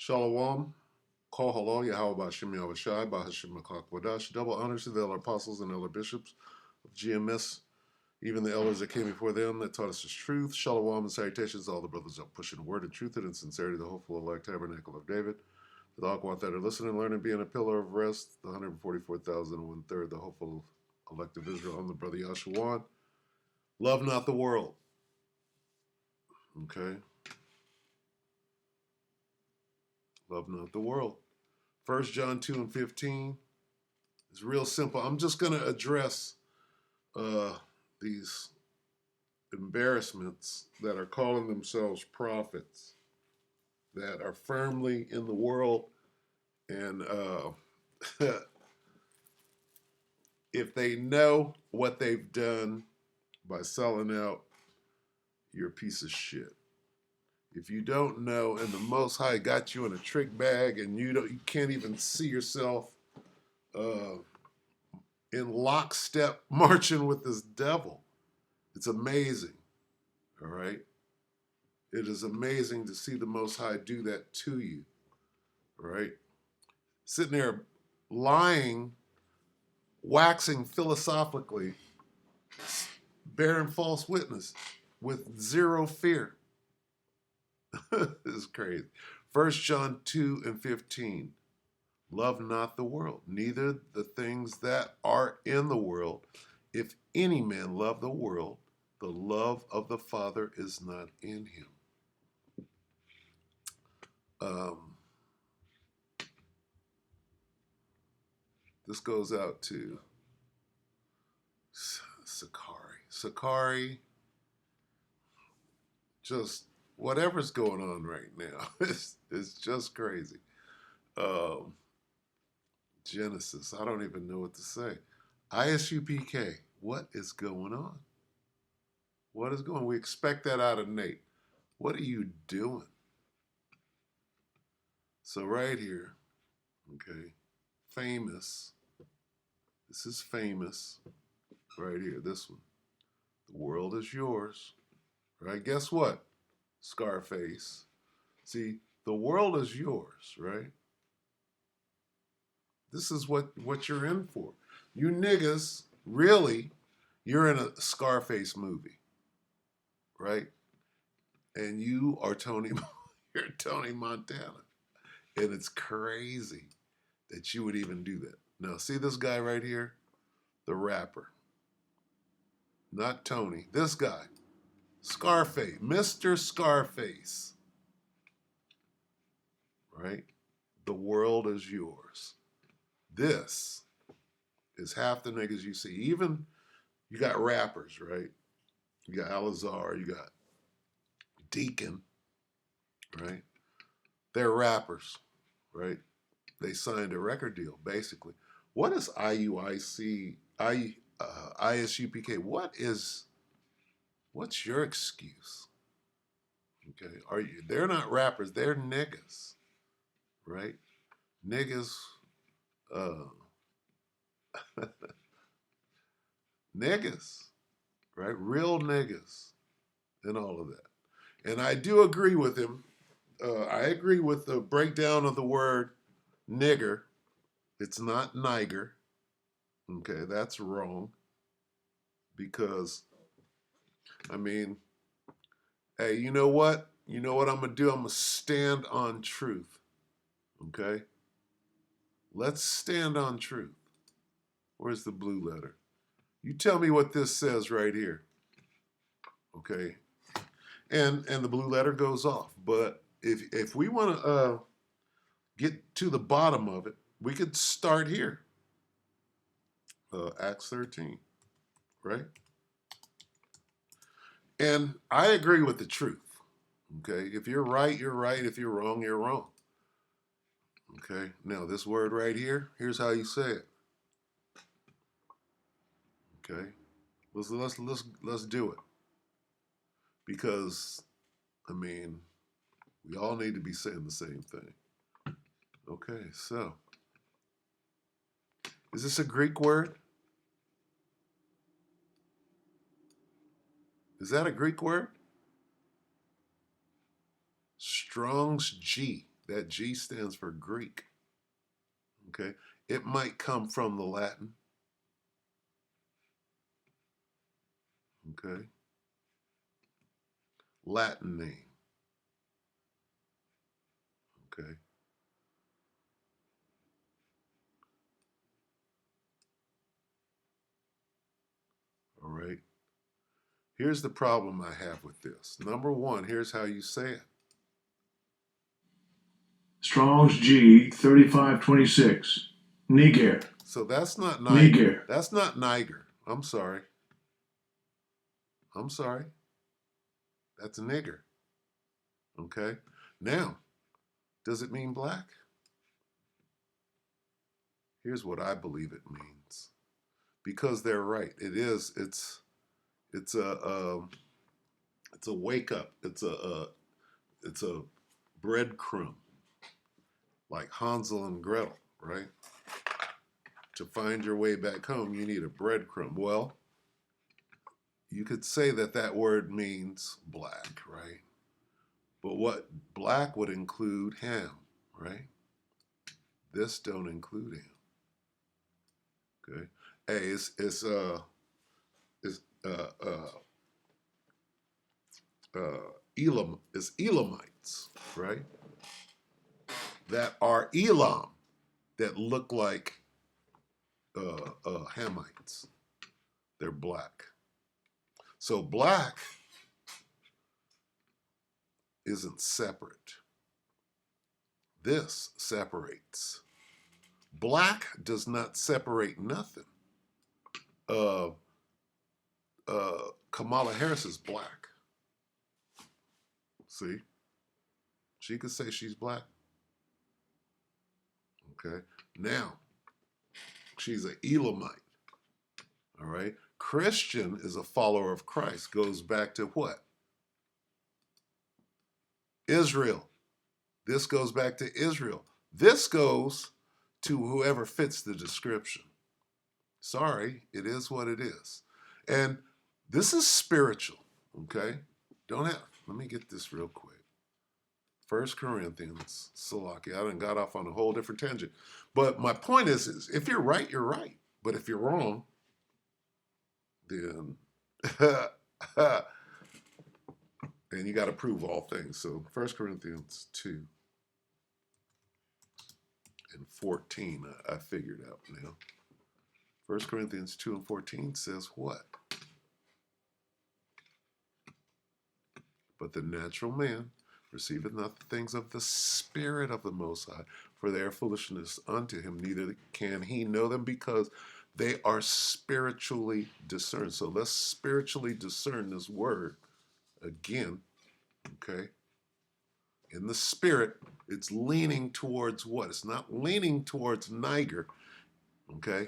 Shalom. Kol halal Yahweh Bashim Yahushai Bahashim Makak Wadash. Double honors to the elder apostles and elder bishops of GMS, even the elders that came before them that taught us His truth. Shalom and salutations to all the brothers that pushing the word and truth and in sincerity, the hopeful elect tabernacle of David. To the Aquat that are listening, learning, being a pillar of rest, the 144,000 and one third, the hopeful elect of Israel. I'm the brother Yashuan. Love not the world. Okay? Love not the world. 1 John 2 and 15. It's real simple. I'm just going to address these embarrassments that are calling themselves prophets, that are firmly in the world, and if they know what they've done by selling out, you're a piece of shit. If you don't know, and the Most High got you in a trick bag, and you can't even see yourself in lockstep marching with this devil. It's amazing, all right? It is amazing to see the Most High do that to you, all right? Sitting there lying, waxing philosophically, bearing false witness with zero fear. This is crazy. 1 John 2 and 15. Love not the world, neither the things that are in the world. If any man love the world, the love of the Father is not in him. This goes out to Sakari. Sakari, just whatever's going on right now, it's just crazy. Genesis, I don't even know what to say. ISUPK, what is going on? What is going on? We expect that out of Nate. What are you doing? So right here, okay, famous. This is famous right here, this one. The world is yours, right? Guess what? Scarface. See, the world is yours, right? This is what you're in for. You niggas, really, you're in a Scarface movie, right? And you are Tony, you're Tony Montana. And it's crazy that you would even do that. Now, see this guy right here? The rapper. Not Tony. This guy. Scarface. Mr. Scarface. Right? The world is yours. This is half the niggas you see. Even, you got rappers, right? You got Alizar, you got Deacon, right? They're rappers, right? They signed a record deal, basically. What is IUIC, ISUPK? What's your excuse? Okay, they're not rappers, they're niggas, right? Niggas, uh, niggas, right? Real niggas, and all of that. And I do agree with him. I agree with the breakdown of the word nigger. It's not niger. Okay, that's wrong. Because, I mean, hey, you know what? You know what I'm going to do? I'm going to stand on truth. Okay? Let's stand on truth. Where's the blue letter? You tell me what this says right here. Okay? And the blue letter goes off. But if we want to get to the bottom of it, we could start here. Acts 13, right? And I agree with the truth. Okay? If you're right, you're right. If you're wrong, you're wrong. Okay? Now, this word right here, here's how you say it. Okay? Let's do it. Because, I mean, we all need to be saying the same thing. Okay, so, is this a Greek word? Is that a Greek word? Strong's G. That G stands for Greek. Okay. It might come from the Latin. Okay. Latin name. Okay. All right. Here's the problem I have with this. Number one, here's how you say it. Strong's G 3526. Niger. So that's not Niger. Niger. That's not Niger. I'm sorry. I'm sorry. That's a nigger. Okay. Now, does it mean black? Here's what I believe it means. Because they're right. It is. It's a wake up. It's a breadcrumb, like Hansel and Gretel, right? To find your way back home, you need a breadcrumb. Well, you could say that that word means black, right? But what black would include ham, right? This don't include ham. Okay. Hey, it's Elam, it's Elamites, right? That are Elam, that look like Hamites. They're black. So black isn't separate. This separates. Black does not separate nothing. Kamala Harris is black. See? She could say she's black. Okay. Now, she's an Elamite. All right. Christian is a follower of Christ. Goes back to what? Israel. This goes back to Israel. This goes to whoever fits the description. Sorry, it is what it is. And this is spiritual, okay? Let me get this real quick. 1 Corinthians, Salaki. I done got off on a whole different tangent. But my point is if you're right, you're right. But if you're wrong, then and you got to prove all things. So 1 Corinthians 2 and 14, I figured out now. 1 Corinthians 2 and 14 says what? But the natural man receiveth not the things of the Spirit of the Most High, for they are foolishness unto him, neither can he know them, because they are spiritually discerned. So let's spiritually discern this word again, okay? In the Spirit, it's leaning towards what? It's not leaning towards Niger, okay?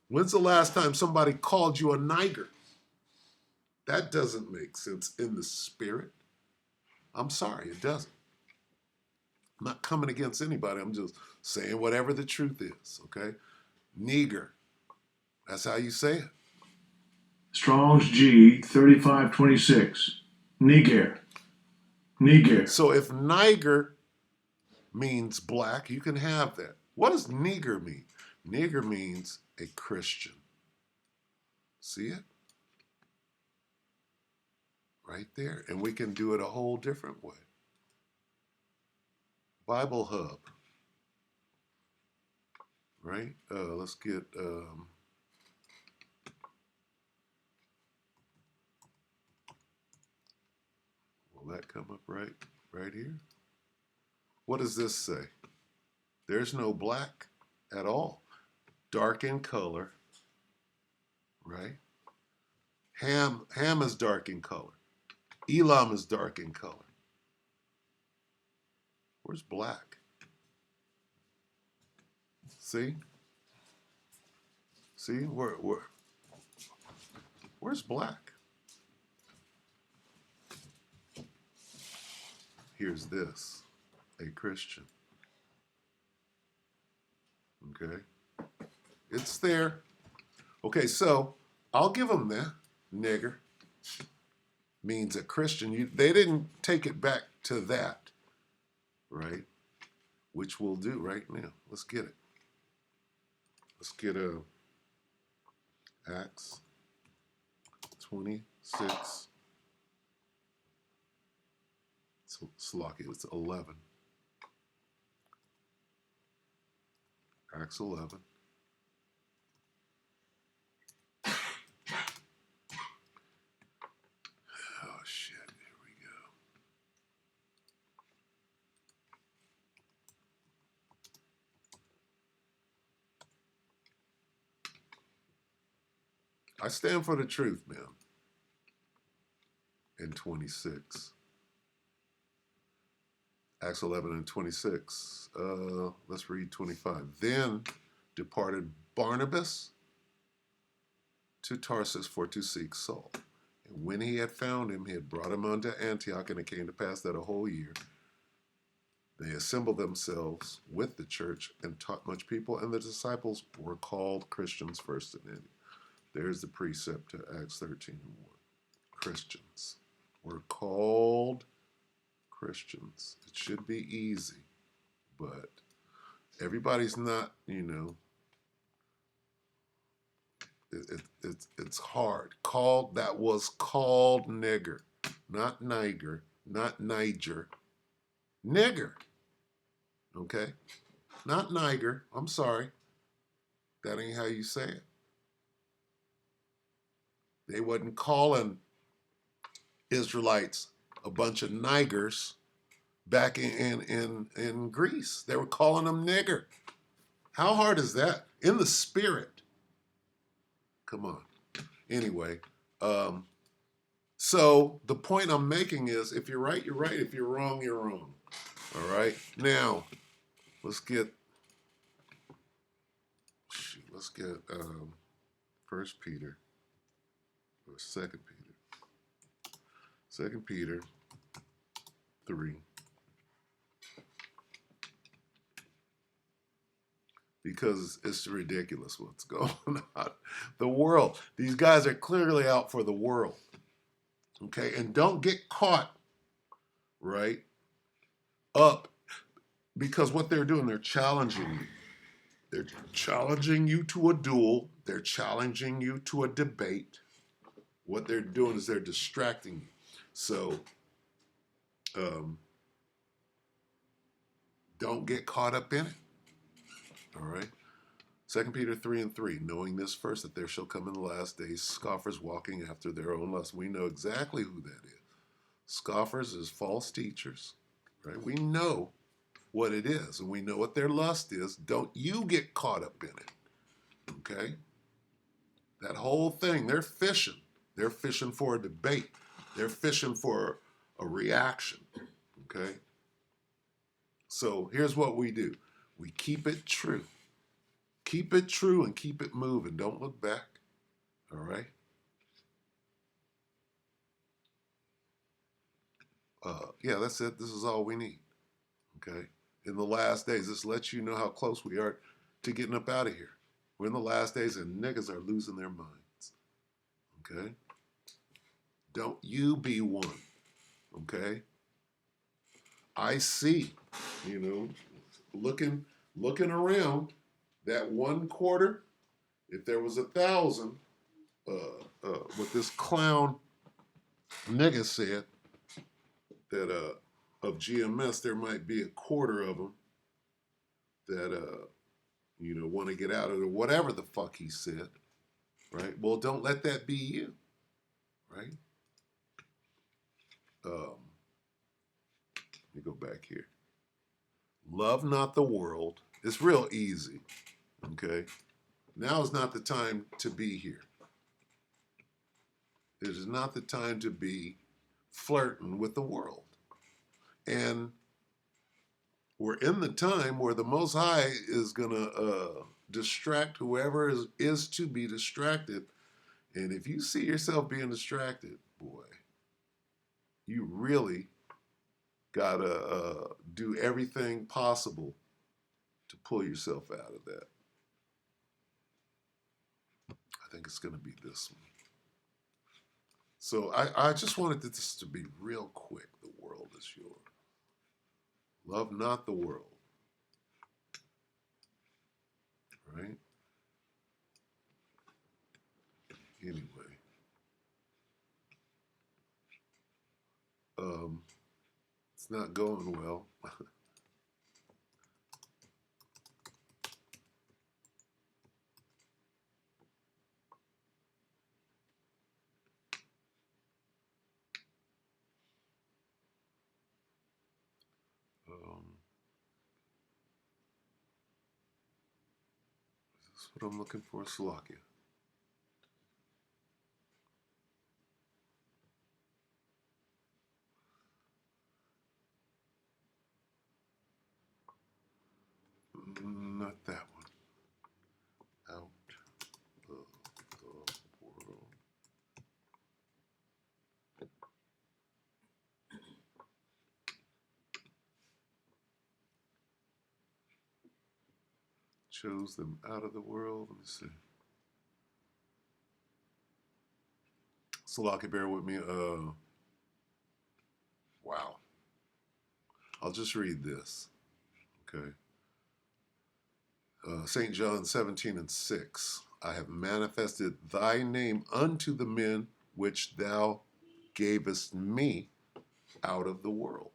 When's the last time somebody called you a Niger? That doesn't make sense in the Spirit. I'm sorry, it doesn't. I'm not coming against anybody. I'm just saying whatever the truth is, okay? Niger. That's how you say it. Strong's G 3526. Niger. Niger. So if Niger means black, you can have that. What does Niger mean? Niger means a Christian. See it? Right there. And we can do it a whole different way. Bible Hub. Right? Let's get... will that come up right here? What does this say? There's no black at all. Dark in color. Right? Ham is dark in color. Elam is dark in color. Where's black? See? See? Where's black? Here's this. A Christian. Okay? It's there. Okay, so I'll give them that. Nigger means a Christian. They didn't take it back to that, right? right? Which we'll do right now. Let's get it. Let's get Acts 26. So Slocky, it's 11. Acts 11. Oh shit, here we go. I stand for the truth, man. In 26. Acts 11 and 26. Let's read 25. Then departed Barnabas to Tarsus for to seek Saul. And when he had found him, he had brought him unto Antioch, and it came to pass that a whole year they assembled themselves with the church and taught much people, and the disciples were called Christians first in Antioch. There's the precept to Acts 13 and 1. Christians were called Christians. It should be easy, but everybody's not, it's hard. Called, that was called nigger, not Niger, not Niger. Nigger. Okay? Not Niger. I'm sorry. That ain't how you say it. They wasn't calling Israelites a bunch of Nigers back in Greece. They were calling them nigger. How hard is that? In the spirit. Come on. Anyway, so the point I'm making is, if you're right, you're right. If you're wrong, you're wrong. All right? Now, let's get 1 Peter or 2 Peter. 2 Peter 3. Because it's ridiculous what's going on. The world. These guys are clearly out for the world. Okay? And don't get caught, right, up, because what they're doing, they're challenging you. They're challenging you to a duel. They're challenging you to a debate. What they're doing is they're distracting you. So, don't get caught up in it. All right? 2 Peter 3 and 3, knowing this first, that there shall come in the last days scoffers walking after their own lust. We know exactly who that is. Scoffers is false teachers, right? We know what it is, and we know what their lust is. Don't you get caught up in it, okay? That whole thing, they're fishing. They're fishing for a debate. They're fishing for a reaction, okay? So here's what we do. We keep it true. Keep it true and keep it moving. Don't look back, all right? Yeah, that's it. This is all we need, okay? In the last days, this lets you know how close we are to getting up out of here. We're in the last days and niggas are losing their minds, okay? Don't you be one, okay? I see, looking around that one quarter, if there was 1,000, what this clown nigga said, that of GMS, there might be a quarter of them that want to get out of it, or whatever the fuck he said, right? Well, don't let that be you, right? Let me go back here. Love not the world. It's real easy, okay? Now is not the time to be here. It is not the time to be flirting with the world. And we're in the time where the Most High is going to distract whoever is to be distracted. And if you see yourself being distracted, boy, you really got to do everything possible to pull yourself out of that. I think it's going to be this one. So I just wanted this to be real quick. The world is yours. Love not the world. Right? Anyway. It's not going well. Is this what I'm looking for? Slovakia. Not that one. Out of the world. Chose them out of the world. Let me see. Slovakia, bear with me. Wow. I'll just read this. Okay. St. John 17:6. I have manifested thy name unto the men which thou gavest me out of the world.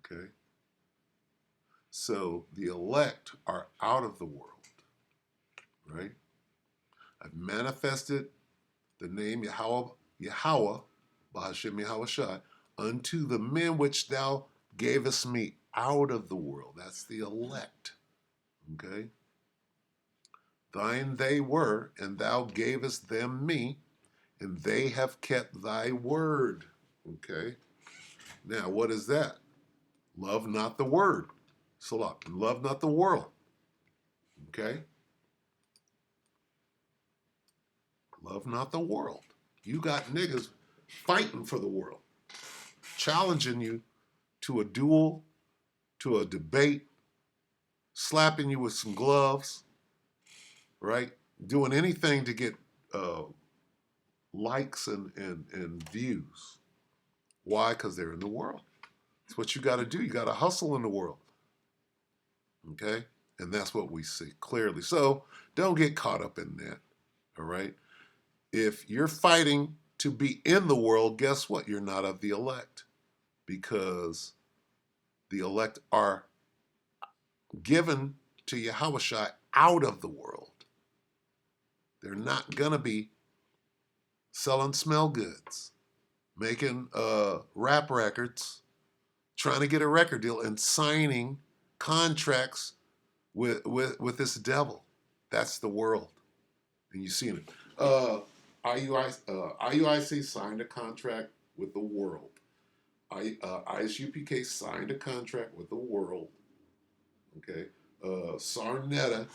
Okay. So the elect are out of the world, right? I've manifested the name Yahweh, Bahashem Yahweh Shai, unto the men which thou gavest me out of the world. That's the elect. Okay? Thine they were, and thou gavest them me, and they have kept thy word. Okay? Now, what is that? Love not the word. Salah. Love not the world. Okay? Love not the world. You got niggas fighting for the world, challenging you to a duel, to a debate, slapping you with some gloves, right? Doing anything to get likes and views. Why? Because they're in the world. It's what you got to do. You got to hustle in the world. Okay? And that's what we see clearly. So don't get caught up in that. All right? If you're fighting to be in the world, guess what? You're not of the elect, because the elect are given to Yahushua out of the world. They're not going to be selling smell goods, making rap records, trying to get a record deal, and signing contracts with this devil. That's the world. And you've seen it. IUIC signed a contract with the world. ISUPK signed a contract with the world. Okay. Sarnetta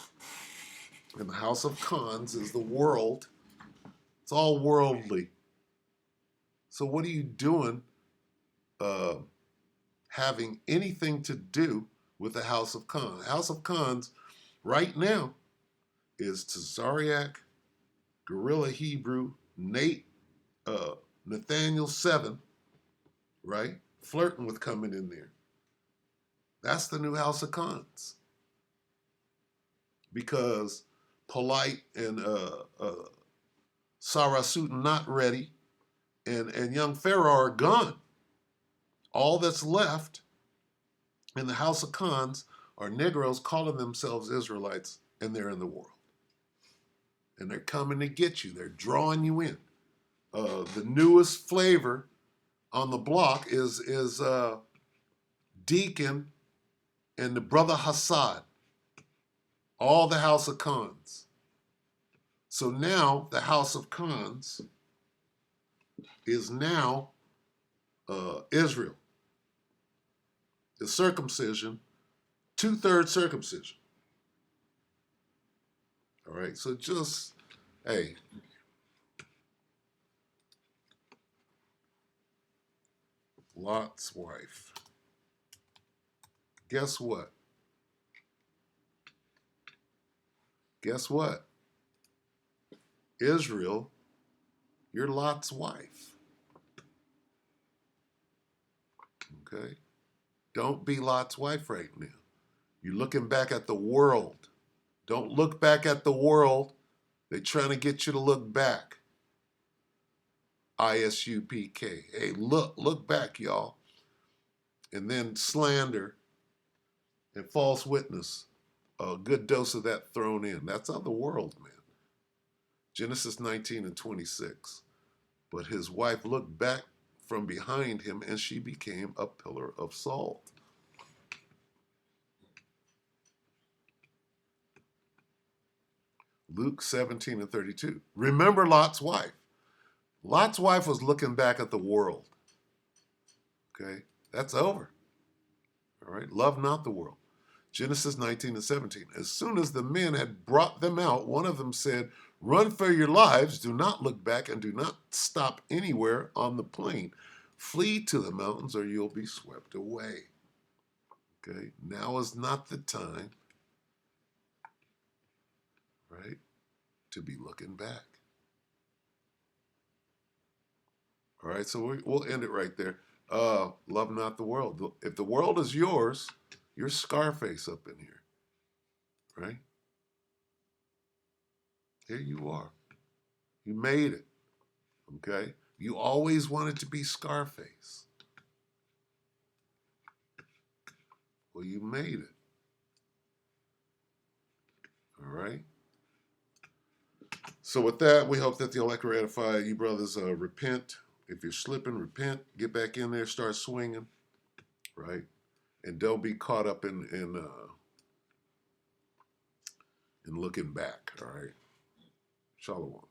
and the House of Khans is the world. It's all worldly. So what are you doing having anything to do with the House of Khans? House of Khans right now is Tazariak, Gorilla Hebrew, Nate, Nathaniel 7, right? Flirting with coming in there. That's the new House of Khans. Because Polite and Sarah Sutin not ready, and young Pharaoh are gone. All that's left in the House of Khans are Negroes calling themselves Israelites, and they're in the world. And they're coming to get you. They're drawing you in. The newest flavor on the block is Deacon and the brother Hassad. All the House of Khans. So now the House of Khans is now Israel. The circumcision, 2/3 circumcision. All right, so just, hey, Lot's wife. Guess what? Guess what? Israel, you're Lot's wife. Okay? Don't be Lot's wife right now. You're looking back at the world. Don't look back at the world. They're trying to get you to look back. ISUPK. Hey, look back, y'all. And then slander and false witness. A good dose of that thrown in. That's on the world, man. Genesis 19 and 26. But his wife looked back from behind him and she became a pillar of salt. Luke 17 and 32. Remember Lot's wife. Lot's wife was looking back at the world. Okay, that's over. All right, love not the world. Genesis 19 and 17. As soon as the men had brought them out, one of them said, "Run for your lives, do not look back, and do not stop anywhere on the plain. Flee to the mountains, or you'll be swept away." Okay, now is not the time, right, to be looking back. All right, so we'll end it right there. Love not the world. If the world is yours, you're Scarface up in here, right? Here you are. You made it, okay? You always wanted to be Scarface. Well, you made it, all right? So with that, we hope that the elect will edify you brothers. Repent. If you're slipping, repent. Get back in there, start swinging, right? And don't be caught up in looking back, all right? Shalom.